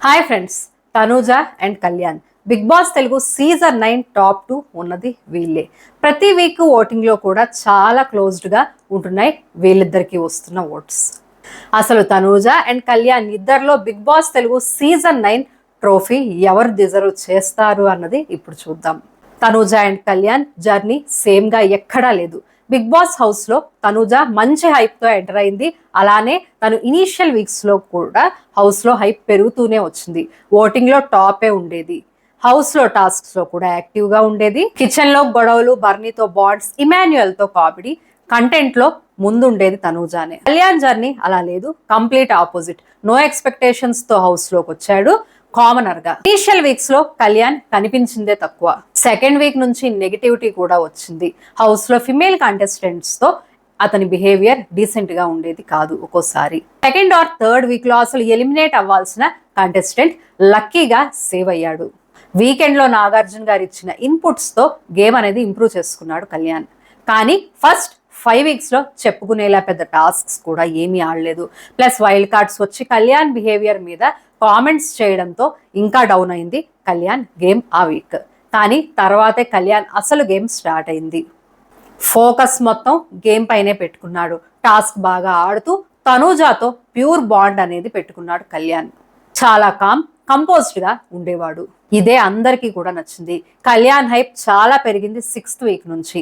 Hi friends, Tanuja and Kalyan Bigg Boss Telugu season 9 top 2 ఉన్నది వీళ్ళే. ప్రతి వీక్ ఓటింగ్ లో కూడా చాలా క్లోజ్డ్ గా ఉంటున్నాయి వీళ్ళిద్దరికి వస్తున్న ఓట్స్. అసలు తనూజ అండ్ కళ్యాణ్ ఇద్దరిలో Bigg Boss Telugu season 9 trophy ఎవరు డిజర్వ్ చేస్తారు అన్నది ఇప్పుడు చూద్దాం. Tanuja and Kalyan journey same గా ఎక్కడా లేదు. బిగ్ బాస్ హౌస్ లో తనూజ మంచి హైప్ తో ఎంటర్ అయింది. అలానే తను ఇనీషియల్ వీక్స్ లో కూడా హౌస్ లో హైప్ పెరుగుతూనే వచ్చింది. ఓటింగ్ లో టాపే ఉండేది. హౌస్ లో టాస్క్స్ లో కూడా యాక్టివ్ గా ఉండేది. కిచెన్ లో గొడవలు, బర్నీతో బాండ్స్, ఇమాన్యుయల్ తో కామెడీ, కంటెంట్ లో ముందుండేది తనూజానే. కళ్యాణ్ జర్నీ అలా లేదు, కంప్లీట్ ఆపోజిట్. నో ఎక్స్పెక్టేషన్స్ తో హౌస్ లోకి వచ్చాడు కామనర్ గా. ఇనిషియల్ వీక్స్ లో కళ్యాణ్ కనిపించిందే తక్కువ. సెకండ్ వీక్ నుంచి నెగిటివిటీ కూడా వచ్చింది. హౌస్ లో ఫిమేల్ కంటెస్టెంట్స్ తో అతని బిహేవియర్ డీసెంట్ గా ఉండేది కాదు. ఒక్కోసారి సెకండ్ ఆర్ థర్డ్ వీక్ లో అసలు ఎలిమినేట్ అవ్వాల్సిన కంటెస్టెంట్ లక్కీగా సేవ్ అయ్యాడు. వీకెండ్ లో నాగార్జున గారు ఇచ్చిన ఇన్పుట్స్ తో గేమ్ అనేది ఇంప్రూవ్ చేసుకున్నాడు కళ్యాణ్. కానీ ఫస్ట్ 5 వీక్స్ లో చెప్పుకునేలా పెద్ద టాస్క్స్ కూడా ఏమీ ఆడలేదు. ప్లస్ వైల్డ్ కార్డ్స్ వచ్చి కళ్యాణ్ బిహేవియర్ మీద కామెంట్స్ చేయడంతో ఇంకా డౌన్ అయింది కళ్యాణ్ గేమ్ ఆ వీక్. కానీ తర్వాతే కళ్యాణ్ అసలు గేమ్ స్టార్ట్ అయింది. ఫోకస్ మొత్తం గేమ్ పైనే పెట్టుకున్నాడు. టాస్క్ బాగా ఆడుతూ తనూజాతో ప్యూర్ బాండ్ అనేది పెట్టుకున్నాడు కళ్యాణ్. చాలా కంపోజ్డ్ గా ఉండేవాడు. ఇదే అందరికీ కూడా నచ్చింది. కళ్యాణ్ హైప్ చాలా పెరిగింది 6th వీక్ నుంచి.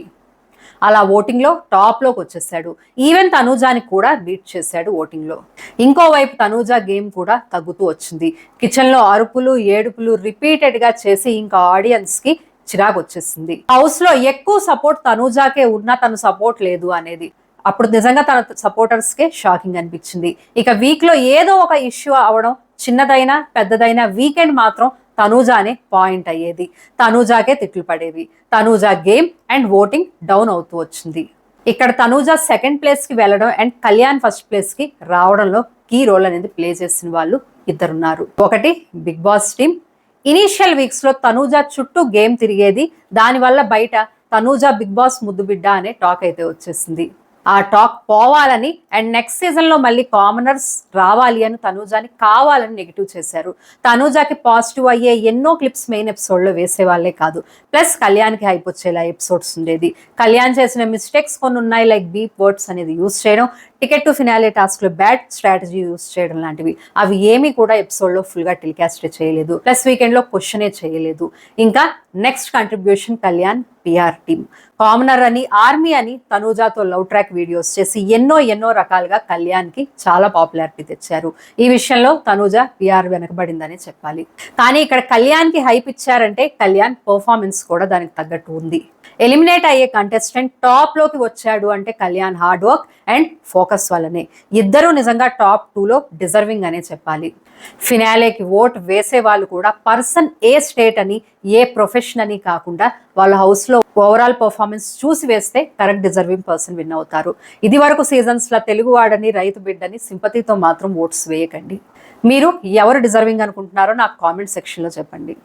అలా ఓటింగ్ లో టాప్ లోకి వచ్చేసాడు. ఈవెన్ తనూజాని కూడా బీట్ చేశాడు ఓటింగ్ లో. ఇంకోవైపు తనూజ గేమ్ కూడా తగ్గుతూ వచ్చింది. కిచెన్ లో అరుపులు, ఏడుపులు రిపీటెడ్ గా చేసి ఇంకా ఆడియన్స్ కి చిరాకు వచ్చేసింది. హౌస్ లో ఎక్కువ సపోర్ట్ తనూజాకే ఉన్నా తను సపోర్ట్ లేదు అనేది. అప్పుడు నిజంగా తన సపోర్టర్స్ కే షాకింగ్ అనిపించింది. ఇక వీక్ లో ఏదో ఒక ఇష్యూ అవడం, చిన్నదైనా పెద్దదైనా వీకెండ్ మాత్రం తనూజానే పాయింట్ అయ్యేది. తనూజాకే తిట్లు పడేవి. Tanuja game and voting down అవుతూ వచ్చింది. ఇక్కడ తనూజ సెకండ్ ప్లేస్ కి వెళ్ళడం అండ్ కళ్యాణ్ ఫస్ట్ ప్లేస్ కి రావడంలో కీ రోల్ అనేది ప్లే చేసిన వాళ్ళు ఇద్దరున్నారు. ఒకటి Bigg Boss team. Initial weeks లో తనూజ చుట్టూ గేమ్ తిరిగేది. దానివల్ల బయట తనూజ బిగ్ బాస్ ముద్దు బిడ్డ అనే టాక్ అయితే వచ్చేసింది. ఆ టాక్ పోవాలని అండ్ నెక్స్ట్ సీజన్ లో మళ్ళీ కామనర్స్ రావాలి అని తనూజాని కావాలని నెగిటివ్ చేశారు. తనూజాకి పాజిటివ్ అయ్యే ఎన్నో క్లిప్స్ మెయిన్ ఎపిసోడ్ లో వేసేవాళ్లే కాదు. ప్లస్ కళ్యాణ్కి హైప్ వచ్చేలా ఎపిసోడ్స్ ఉండేది. కళ్యాణ్ చేసిన మిస్టేక్స్ కొన్ని ఉన్నాయి, లైక్ బీప్ వర్డ్స్ అనేది యూస్ చేయడం, టికెట్ టు ఫినాలే టాస్క్ లో బ్యాడ్ స్ట్రాటజీ యూస్ చేయడం లాంటివి. అవి ఏమీ కూడా ఎపిసోడ్ లో ఫుల్ గా టెలికాస్ట్ చేయలేదు. ప్లస్ వీకెండ్ లో క్వశ్చనే చేయలేదు. ఇంకా next contribution Kalyan PR team. Commoner అని, ఆర్మీ అని తనూజాతో లవ్ ట్రాక్ వీడియోస్ చేసి ఎన్నో రకాలుగా కళ్యాణ్ కి చాలా పాపులారిటీ తెచ్చారు. ఈ విషయంలో తనూజ పిఆర్ వెనకబడిందని చెప్పాలి. కానీ ఇక్కడ కళ్యాణ్ కి హైప్ ఇచ్చారంటే కళ్యాణ్ పర్ఫార్మెన్స్ కూడా దానికి తగ్గట్టు ఉంది. ఎలిమినేట్ అయ్యే కంటెస్టెంట్ టాప్ లోకి వచ్చాడు అంటే Kalyan hard work and focus వల్లనే. ఇద్దరు నిజంగా టాప్ 2లో డిజర్వింగ్ అనే చెప్పాలి. ఫినాలేకి ఓట్ వేసే వాళ్ళు కూడా పర్సన్ ఏ స్టేట్ అని, ఏ ప్రొఫెషన్ అని కాకుండా వాళ్ళ హౌస్ లో ఓవరాల్ పర్ఫార్మెన్స్ చూసి వేస్తే కరెక్ట్ డిజర్వింగ్ పర్సన్ విన్ అవుతారు. ఇది వరకు సీజన్స్ లో తెలుగు వాడని, రైతు బిడ్డని సింపతితో మాత్రం ఓట్స్ వేయకండి. మీరు ఎవరు డిజర్వింగ్ అనుకుంటున్నారో నాకు కామెంట్ సెక్షన్ లో చెప్పండి.